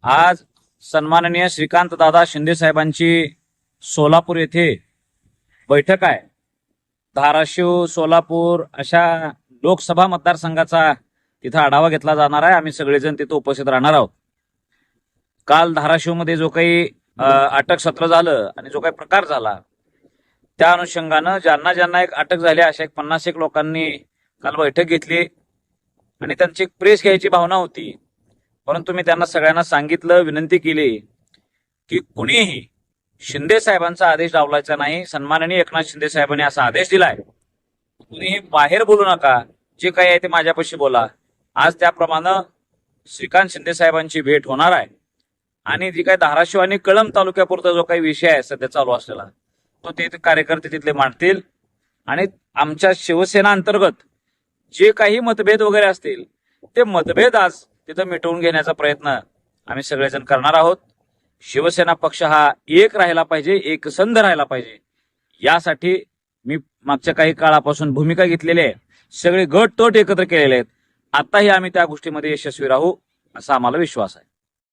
आज सन्माननीय श्रीकांत दादा शिंदे साहेबांची सोलापूर येथे बैठक आहे। धाराशिव, सोलापूर अशा लोकसभा मतदारसंघाचा तिथं आढावा घेतला जाणार आहे। आम्ही सगळेजण तिथं उपस्थित राहणार आहोत। काल धाराशिवमध्ये जो काही अटक सत्र झालं आणि जो काही प्रकार झाला त्या अनुषंगानं ज्यांना ज्यांना एक अटक झाली अशा 50 लोकांनी काल बैठक घेतली आणि त्यांची एक प्रेस घ्यायची भावना होती। परंतु मी त्यांना सगळ्यांना सांगितलं, विनंती केली की कुणीही शिंदे साहेबांचा आदेश डावलायचा नाही। सन्माननीय एकनाथ शिंदे साहेबांनी असा आदेश दिलाय, कुणीही बाहेर बोलू नका, जे काही आहे ते माझ्यापाशी बोला। आज त्याप्रमाणे श्रीकांत शिंदे साहेबांची भेट होणार आहे आणि जी काही धाराशिव आणि कळंब तालुक्यापुरता जो काही विषय आहे सध्या चालू असलेला तो ते कार्यकर्ते तिथले मांडतील आणि आमच्या शिवसेना अंतर्गत जे काही मतभेद वगैरे असतील ते मतभेद आज तिथं मिटवून घेण्याचा प्रयत्न आम्ही सगळेजण करणार आहोत। शिवसेना पक्ष हा एक राहिला पाहिजे, एकसंध राहिला पाहिजे, यासाठी मी मागच्या काही काळापासून भूमिका घेतलेली आहे। सगळे गट तट एकत्र केलेले आहेत। आताही आम्ही त्या गोष्टीमध्ये यशस्वी राहू असा आम्हाला विश्वास आहे।